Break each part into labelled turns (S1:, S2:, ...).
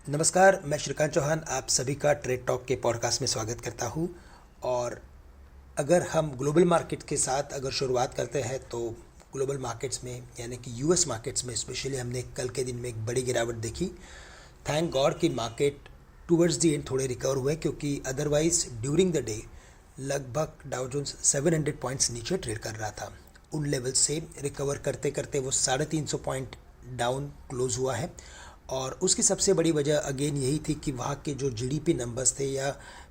S1: नमस्कार, मैं श्रीकांत चौहान आप सभी का ट्रेड टॉक के पॉडकास्ट में स्वागत करता हूँ। और अगर हम ग्लोबल मार्केट के साथ अगर शुरुआत करते हैं तो ग्लोबल मार्केट्स में यानी कि यूएस मार्केट्स में स्पेशली हमने कल के दिन में एक बड़ी गिरावट देखी। थैंक गॉड कि मार्केट टूवर्ड्स दी एंड थोड़े रिकवर हुए, क्योंकि अदरवाइज ड्यूरिंग द डे लगभग डाउ जोन्स 700 पॉइंट्स नीचे ट्रेड कर रहा था। उन लेवल से रिकवर करते करते वो 350 पॉइंट डाउन क्लोज हुआ है। और उसकी सबसे बड़ी वजह अगेन यही थी कि वहाँ के जो जीडीपी नंबर्स थे या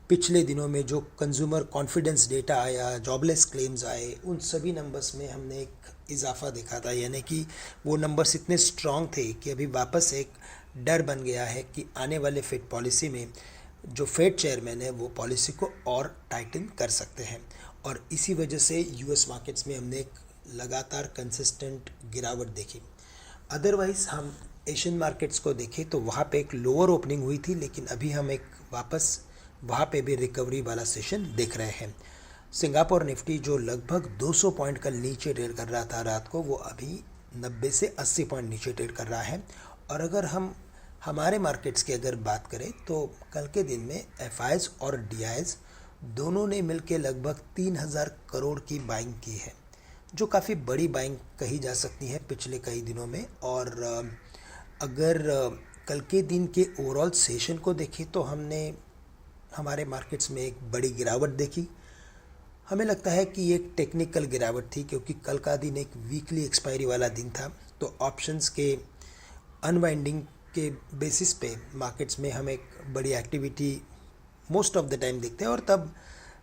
S1: पिछले दिनों में जो कंज्यूमर कॉन्फिडेंस डेटा आया, जॉबलेस क्लेम्स आए, उन सभी नंबर्स में हमने एक इजाफा देखा था। यानी कि वो नंबर्स इतने स्ट्रॉन्ग थे कि अभी वापस एक डर बन गया है कि आने वाले फेड पॉलिसी में जो फेड चेयरमैन है वो पॉलिसी को और टाइटन कर सकते हैं। और इसी वजह से यूएस मार्केट्स में हमने एक लगातार कंसिस्टेंट गिरावट देखी। अदरवाइज हम एशियन मार्केट्स को देखें तो वहाँ पे एक लोअर ओपनिंग हुई थी, लेकिन अभी हम एक वापस वहाँ पे भी रिकवरी वाला सेशन देख रहे हैं। सिंगापुर निफ्टी जो लगभग 200 पॉइंट का नीचे ट्रेड कर रहा था रात को, वो अभी 90 से 80 पॉइंट नीचे ट्रेड कर रहा है। और अगर हम हमारे मार्केट्स की अगर बात करें तो कल के दिन में एफआईज और डीआईज दोनों ने मिलकर लगभग 3000 करोड़ की बाइंग की है, जो काफ़ी बड़ी बाइंग कही जा सकती है पिछले कई दिनों में। और अगर कल के दिन के ओवरऑल सेशन को देखें तो हमने हमारे मार्केट्स में एक बड़ी गिरावट देखी। हमें लगता है कि ये एक टेक्निकल गिरावट थी, क्योंकि कल का दिन एक वीकली एक्सपायरी वाला दिन था। तो ऑप्शंस के अनवाइंडिंग के बेसिस पे मार्केट्स में हम एक बड़ी activity most of the time देखते हैं। और तब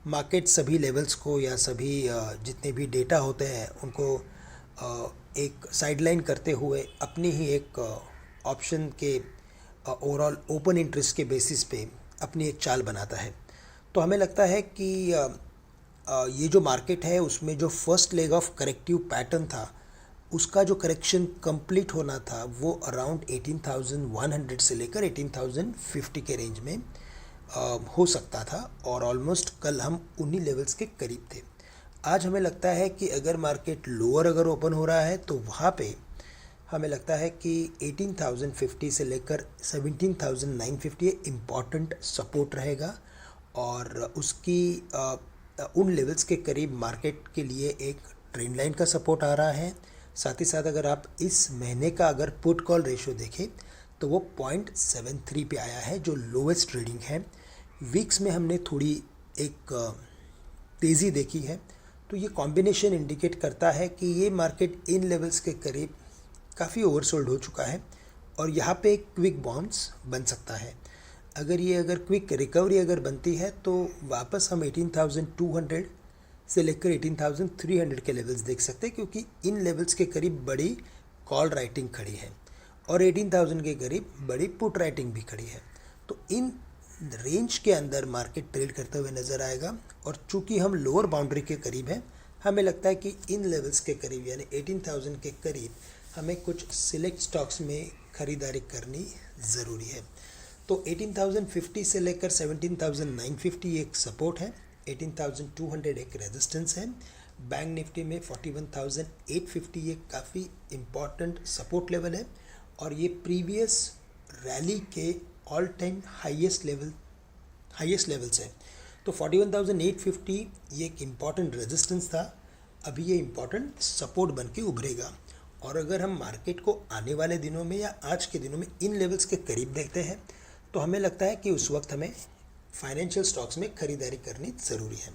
S1: मार्केट सभी लेवल्स को या सभी जितने भी डेटा होते हैं उनको एक साइडलाइन करते हुए अपनी ही एक ऑप्शन के ओवरऑल ओपन इंटरेस्ट के बेसिस पे अपनी एक चाल बनाता है। तो हमें लगता है कि ये जो मार्केट है उसमें जो first leg of corrective pattern था, उसका जो करेक्शन कंप्लीट होना था वो अराउंड 18,100 से लेकर 18,050 के रेंज में हो सकता था। और ऑलमोस्ट कल हम उन्हीं लेवल्स के करीब थे। आज हमें लगता है कि अगर मार्केट लोअर अगर ओपन हो रहा है तो वहाँ पे हमें लगता है कि 18,050 से लेकर 17,950 ये इम्पॉर्टेंट सपोर्ट रहेगा। और उसकी उन लेवल्स के करीब मार्केट के लिए एक ट्रेंड लाइन का सपोर्ट आ रहा है। साथ ही साथ अगर आप इस महीने का अगर पुट कॉल रेशो देखें तो वो 0.73 पे आया है, जो लोवेस्ट ट्रेडिंग है। वीक्स में हमने थोड़ी एक तेज़ी देखी है। तो ये कॉम्बिनेशन इंडिकेट करता है कि ये मार्केट इन लेवल्स के करीब काफ़ी ओवरसोल्ड हो चुका है और यहाँ पे एक क्विक बाउंस बन सकता है। अगर क्विक रिकवरी अगर बनती है तो वापस हम 18,200 से लेकर 18,300 के लेवल्स देख सकते हैं, क्योंकि इन लेवल्स के करीब बड़ी कॉल राइटिंग खड़ी है और 18,000 के करीब बड़ी पुट राइटिंग भी खड़ी है। तो इन रेंज के अंदर मार्केट ट्रेड करते हुए नज़र आएगा। और चूंकि हम लोअर बाउंड्री के करीब हैं, हमें लगता है कि इन लेवल्स के करीब यानी 18,000 के करीब हमें कुछ सिलेक्ट स्टॉक्स में ख़रीदारी करनी ज़रूरी है। तो 18,050 से लेकर 17,950 एक सपोर्ट है, 18,200 एक रेजिस्टेंस है। बैंक निफ्टी में 41,850 एक काफ़ी इम्पॉर्टेंट सपोर्ट लेवल है और ये प्रीवियस रैली के ऑल टाइम हाईएस्ट लेवल्स है। तो 41,850 ये एक इम्पॉर्टेंट रेजिस्टेंस था, अभी ये इम्पॉर्टेंट सपोर्ट बन के उभरेगा। और अगर हम मार्केट को आने वाले दिनों में या आज के दिनों में इन लेवल्स के करीब देखते हैं तो हमें लगता है कि उस वक्त हमें फाइनेंशियल स्टॉक्स में खरीदारी करनी ज़रूरी है।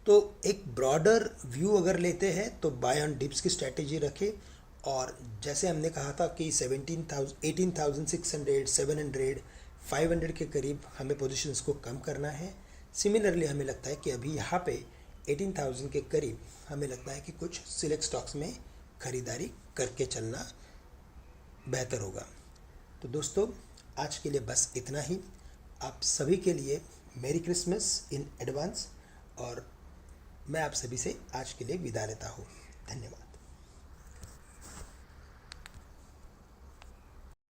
S1: तो एक ब्रॉडर व्यू अगर लेते हैं तो बाय ऑन डिप्स की स्ट्रैटेजी रखें। और जैसे हमने कहा था कि 18,600, 700, 500 के करीब हमें पोजीशंस को कम करना है। सिमिलरली हमें लगता है कि अभी यहाँ पे 18,000 के करीब हमें लगता है कि कुछ सिलेक्ट स्टॉक्स में खरीदारी करके चलना बेहतर होगा। तो दोस्तों, आज के लिए बस इतना ही। आप सभी के लिए मेरी क्रिसमस इन एडवांस और मैं आप सभी से आज के लिए विदा लेता हूँ। धन्यवाद।